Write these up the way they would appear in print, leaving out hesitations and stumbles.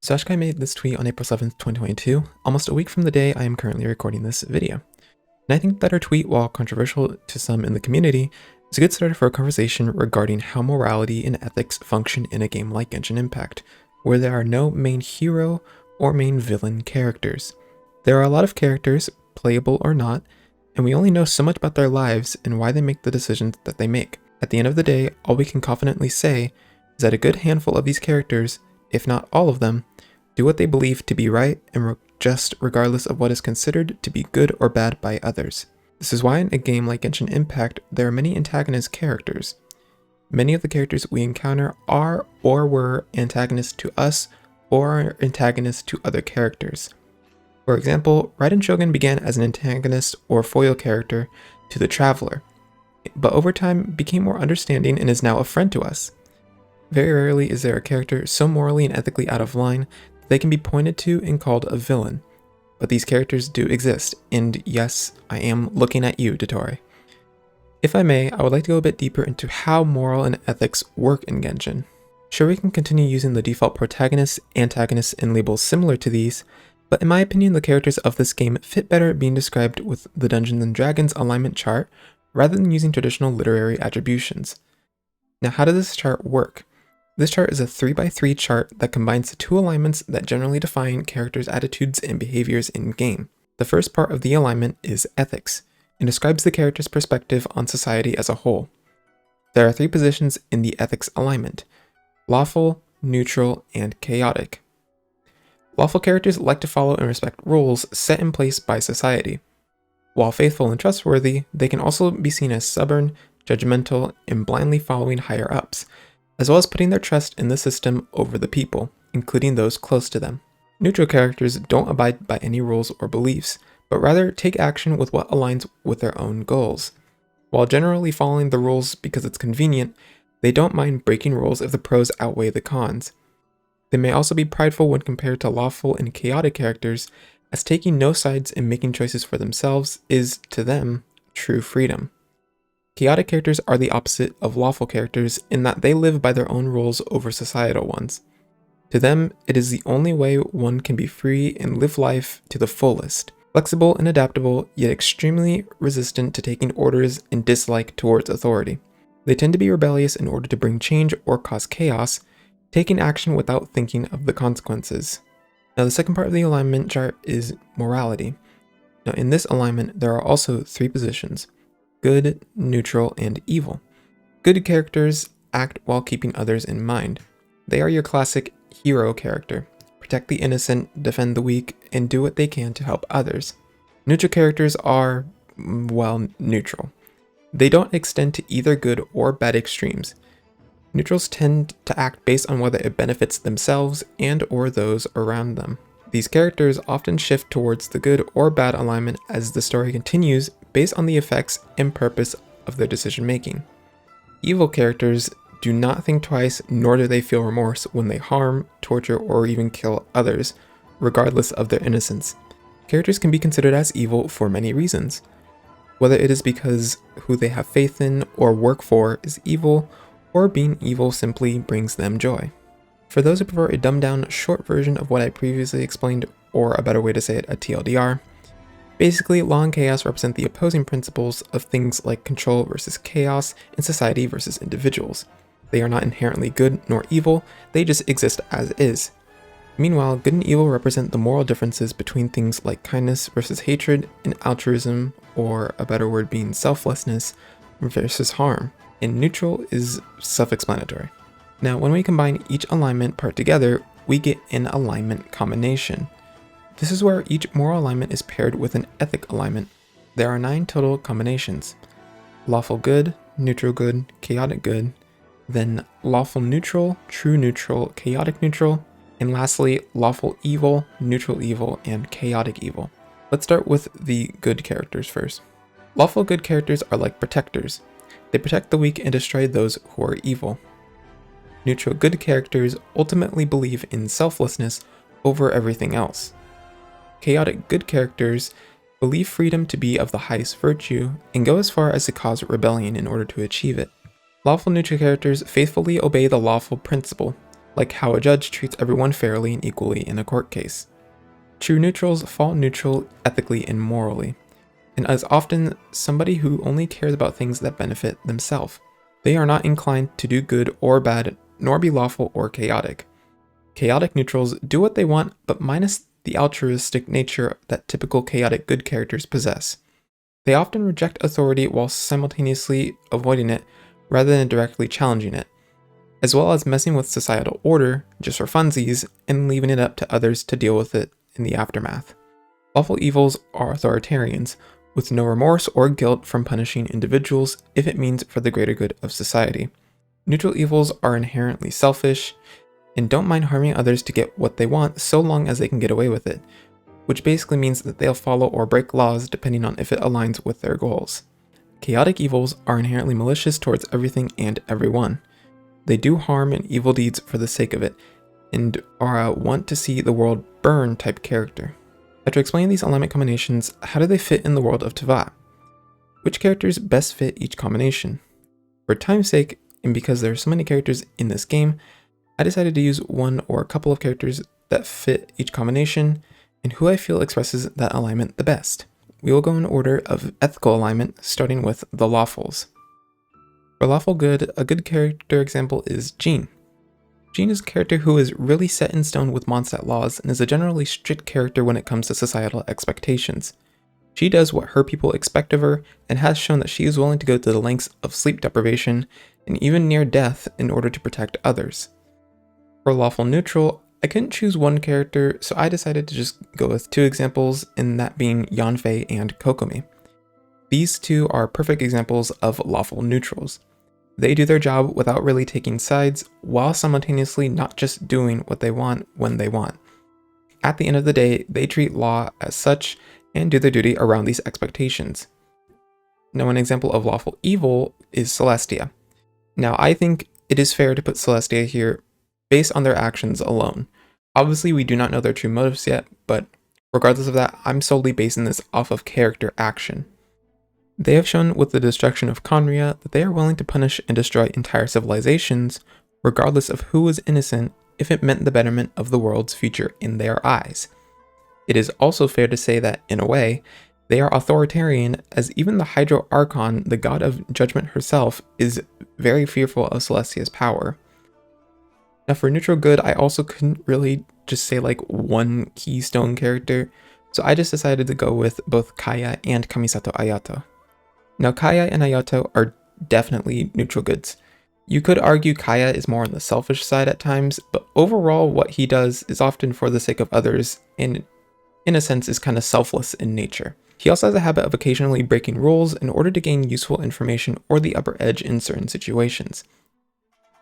Sashkai made this tweet on April 7th, 2022, almost a week from the day I am currently recording this video. And I think that her tweet, while controversial to some in the community, is a good start for a conversation regarding how morality and ethics function in a game like Genshin Impact, where there are no main hero or main villain characters. There are a lot of characters, playable or not, and we only know so much about their lives and why they make the decisions that they make. At the end of the day, all we can confidently say is that a good handful of these characters, if not all of them, do what they believe to be right and just regardless of what is considered to be good or bad by others. This is why in a game like Genshin Impact, there are many antagonist characters. Many of the characters we encounter are or were antagonists to us or are antagonists to other characters. For example, Raiden Shogun began as an antagonist or foil character to the Traveler, but over time became more understanding and is now a friend to us. Very rarely is there a character so morally and ethically out of line that they can be pointed to and called a villain. But these characters do exist, and yes, I am looking at you, Dottore. If I may, I would like to go a bit deeper into how moral and ethics work in Genshin. Sure, we can continue using the default protagonists, antagonists, and labels similar to these, but in my opinion the characters of this game fit better being described with the Dungeons & Dragons alignment chart rather than using traditional literary attributions. Now, how does this chart work? This chart is a 3x3 chart that combines the two alignments that generally define characters' attitudes and behaviors in-game. The first part of the alignment is ethics, and describes the character's perspective on society as a whole. There are 3 positions in the ethics alignment: lawful, neutral, and chaotic. Lawful characters like to follow and respect rules set in place by society. While faithful and trustworthy, they can also be seen as stubborn, judgmental, and blindly following higher-ups, as well as putting their trust in the system over the people, including those close to them. Neutral characters don't abide by any rules or beliefs, but rather take action with what aligns with their own goals. While generally following the rules because it's convenient, they don't mind breaking rules if the pros outweigh the cons. They may also be prideful when compared to lawful and chaotic characters, as taking no sides and making choices for themselves is, to them, true freedom. Chaotic characters are the opposite of lawful characters in that they live by their own rules over societal ones. To them, it is the only way one can be free and live life to the fullest. Flexible and adaptable, yet extremely resistant to taking orders and dislike towards authority. They tend to be rebellious in order to bring change or cause chaos, taking action without thinking of the consequences. Now, the second part of the alignment chart is morality. Now, in this alignment, there are also 3 positions: good, neutral, and evil. Good characters act while keeping others in mind. They are your classic hero character. Protect the innocent, defend the weak, and do what they can to help others. Neutral characters are, well, neutral. They don't extend to either good or bad extremes. Neutrals tend to act based on whether it benefits themselves and or those around them. These characters often shift towards the good or bad alignment as the story continues based on the effects and purpose of their decision making. Evil characters do not think twice, nor do they feel remorse when they harm, torture, or even kill others, regardless of their innocence. Characters can be considered as evil for many reasons, whether it is because who they have faith in or work for is evil, or being evil simply brings them joy. For those who prefer a dumbed-down, short version of what I previously explained, or a better way to say it, a TLDR, basically, law and chaos represent the opposing principles of things like control versus chaos and society versus individuals. They are not inherently good nor evil, they just exist as is. Meanwhile, good and evil represent the moral differences between things like kindness versus hatred and altruism, or a better word being selflessness, versus harm. And neutral is self-explanatory. Now, when we combine each alignment part together, we get an alignment combination. This is where each moral alignment is paired with an ethic alignment. There are 9 total combinations: lawful good, neutral good, chaotic good, then lawful neutral, true neutral, chaotic neutral, and lastly, lawful evil, neutral evil, and chaotic evil. Let's start with the good characters first. Lawful good characters are like protectors. They protect the weak and destroy those who are evil. Neutral good characters ultimately believe in selflessness over everything else. Chaotic good characters believe freedom to be of the highest virtue and go as far as to cause rebellion in order to achieve it. Lawful neutral characters faithfully obey the lawful principle. like how a judge treats everyone fairly and equally in a court case. True neutrals fall neutral ethically and morally, and is often somebody who only cares about things that benefit themselves. They are not inclined to do good or bad, nor be lawful or chaotic. Chaotic neutrals do what they want, but minus the altruistic nature that typical chaotic good characters possess. They often reject authority while simultaneously avoiding it rather than directly challenging it, as well as messing with societal order just for funsies and leaving it up to others to deal with it in the aftermath. Lawful evils are authoritarians, with no remorse or guilt from punishing individuals if it means for the greater good of society. Neutral evils are inherently selfish and don't mind harming others to get what they want so long as they can get away with it, which basically means that they'll follow or break laws depending on if it aligns with their goals. Chaotic evils are inherently malicious towards everything and everyone. They do harm and evil deeds for the sake of it, and are a want to see the world burn type character. After explaining these alignment combinations, how do they fit in the world of Teyvat? Which characters best fit each combination? For time's sake, and because there are so many characters in this game, I decided to use one or a couple of characters that fit each combination, and who I feel expresses that alignment the best. We will go in order of ethical alignment, starting with the Lawfuls. For lawful good, a good character example is Jean. Jean is a character who is really set in stone with Mondstadt laws and is a generally strict character when it comes to societal expectations. She does what her people expect of her and has shown that she is willing to go to the lengths of sleep deprivation and even near death in order to protect others. For lawful neutral, I couldn't choose one character, so I decided to just go with two examples, and that being Yanfei and Kokomi. These two are perfect examples of lawful neutrals. They do their job without really taking sides, while simultaneously not just doing what they want when they want. At the end of the day, they treat law as such and do their duty around these expectations. Now, an example of lawful evil is Celestia. Now, I think it is fair to put Celestia here based on their actions alone. Obviously, we do not know their true motives yet, but regardless of that, I'm solely basing this off of character action. They have shown with the destruction of Conria that they are willing to punish and destroy entire civilizations, regardless of who was innocent, if it meant the betterment of the world's future in their eyes. It is also fair to say that, in a way, they are authoritarian, as even the Hydro Archon, the god of judgment herself, is very fearful of Celestia's power. Now for neutral good, I also couldn't really just say like one keystone character, so I just decided to go with both Kaeya and Kamisato Ayato. Now Kaeya and Ayato are definitely neutral goods. You could argue Kaeya is more on the selfish side at times, but overall what he does is often for the sake of others and in a sense is kind of selfless in nature. He also has a habit of occasionally breaking rules in order to gain useful information or the upper edge in certain situations.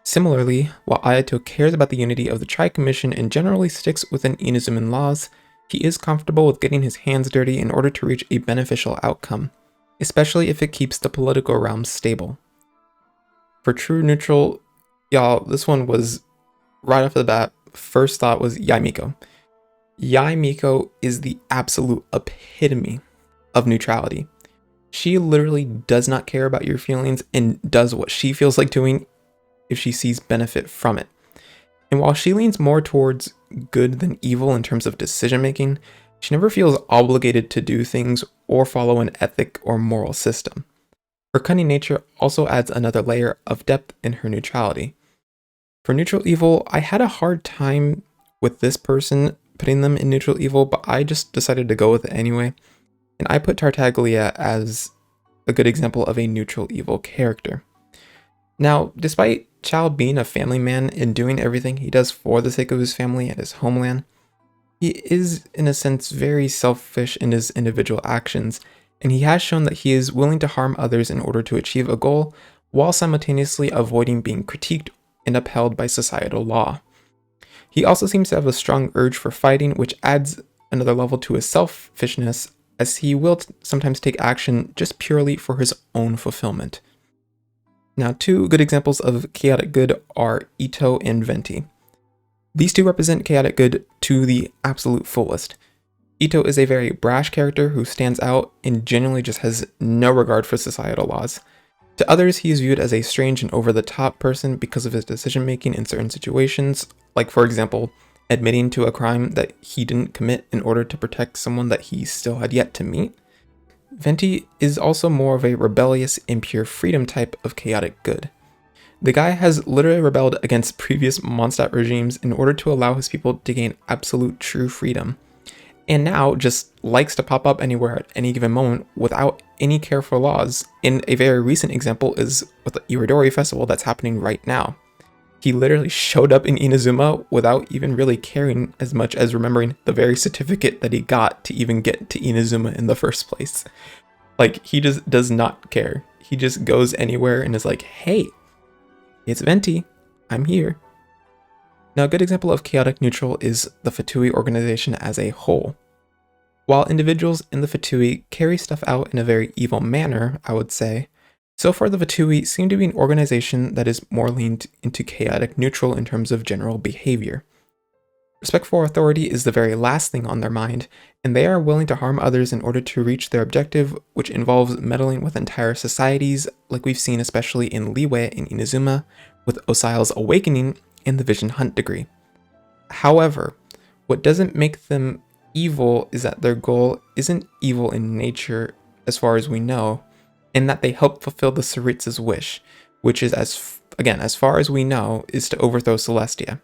Similarly, while Ayato cares about the unity of the Tri-Commission and generally sticks within Inuzuman laws, he is comfortable with getting his hands dirty in order to reach a beneficial outcome, especially if it keeps the political realm stable. For true neutral, y'all, this one was right off the bat, first thought was Miko. Miko is the absolute epitome of neutrality. She literally does not care about your feelings and does what she feels like doing if she sees benefit from it. And while she leans more towards good than evil in terms of decision making, she never feels obligated to do things or follow an ethic or moral system. Her cunning nature also adds another layer of depth in her neutrality. For neutral evil, I had a hard time with this person putting them in neutral evil, but I just decided to go with it anyway. And I put Tartaglia as a good example of a neutral evil character. Now, despite Chao being a family man and doing everything he does for the sake of his family and his homeland, he is, in a sense, very selfish in his individual actions, and he has shown that he is willing to harm others in order to achieve a goal, while simultaneously avoiding being critiqued and upheld by societal law. He also seems to have a strong urge for fighting, which adds another level to his selfishness, as he will sometimes take action just purely for his own fulfillment. Now, two good examples of chaotic good are Itto and Venti. These two represent chaotic good to the absolute fullest. Itto is a very brash character who stands out and genuinely just has no regard for societal laws. To others, he is viewed as a strange and over-the-top person because of his decision-making in certain situations, like for example, admitting to a crime that he didn't commit in order to protect someone that he still had yet to meet. Venti is also more of a rebellious, impure freedom type of chaotic good. The guy has literally rebelled against previous Mondstadt regimes in order to allow his people to gain absolute true freedom, and now just likes to pop up anywhere at any given moment without any care for laws. And a very recent example is with the Iridori festival that's happening right now. He literally showed up in Inazuma without even really caring as much as remembering the very certificate that he got to even get to Inazuma in the first place. Like, he just does not care. He just goes anywhere and is like, hey, it's Venti, I'm here. Now, a good example of chaotic neutral is the Fatui organization as a whole. While individuals in the Fatui carry stuff out in a very evil manner, I would say, so far the Fatui seem to be an organization that is more leaned into chaotic neutral in terms of general behavior. Respect for authority is the very last thing on their mind, and they are willing to harm others in order to reach their objective, which involves meddling with entire societies, like we've seen especially in Liyue in Inazuma, with Osial's awakening and the Vision Hunt degree. However, what doesn't make them evil is that their goal isn't evil in nature, as far as we know, in that they help fulfill the Tsaritsa's wish, which is, as far as we know, is to overthrow Celestia.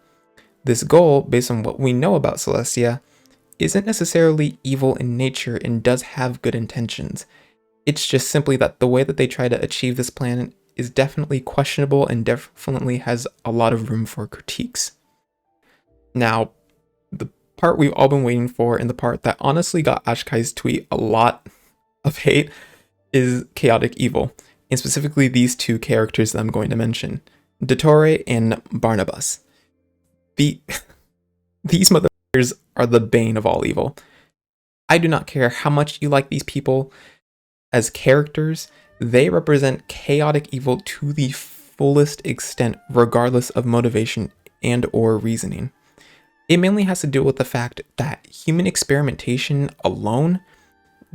This goal, based on what we know about Celestia, isn't necessarily evil in nature and does have good intentions. It's just simply that the way that they try to achieve this plan is definitely questionable and definitely has a lot of room for critiques. Now, the part we've all been waiting for, and the part that honestly got Ashkai's tweet a lot of hate, is chaotic evil, and specifically these two characters that I'm going to mention, Dottore and Barnabas. These motherfuckers are the bane of all evil. I do not care how much you like these people as characters, they represent chaotic evil to the fullest extent, regardless of motivation and or reasoning. It mainly has to do with the fact that human experimentation alone,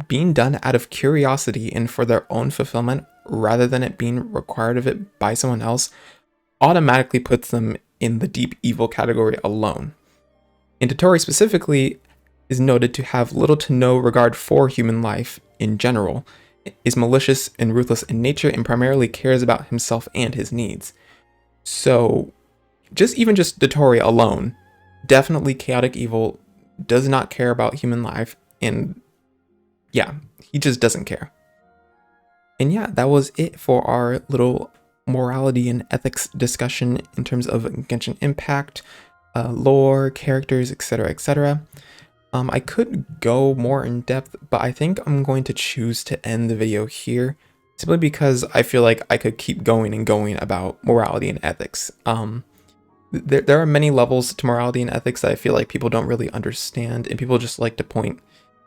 being done out of curiosity and for their own fulfillment rather than it being required of it by someone else, automatically puts them in the deep evil category alone. And Dottore specifically is noted to have little to no regard for human life in general, is malicious and ruthless in nature, and primarily cares about himself and his needs. So, just Dottore alone, definitely chaotic evil, does not care about human life, and yeah, he just doesn't care. And yeah, that was it for our little morality and ethics discussion in terms of Genshin Impact, lore, characters, etc., etc. I could go more in depth, but I think I'm going to choose to end the video here, simply because I feel like I could keep going and going about morality and ethics. There are many levels to morality and ethics that I feel like people don't really understand, and people just like to point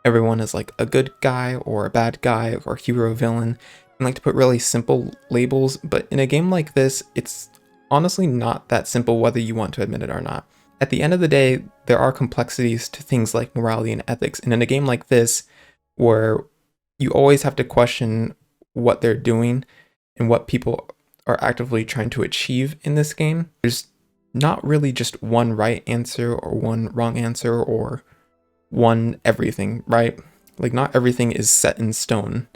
everyone as like a good guy or a bad guy or hero villain, and like to put really simple labels, but in a game like this, it's honestly not that simple whether you want to admit it or not. At the end of the day, there are complexities to things like morality and ethics, and in a game like this, where you always have to question what they're doing and what people are actively trying to achieve in this game, there's not really just one right answer or one wrong answer or one everything, right? Like, not everything is set in stone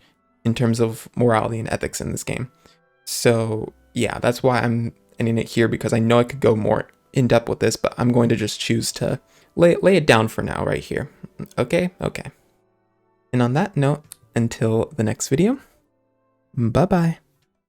in terms of morality and ethics in this game. So yeah, that's why I'm ending it here, because I know I could go more in depth with this, but I'm going to just choose to lay it down for now right here. Okay. And on that note, until the next video, bye bye.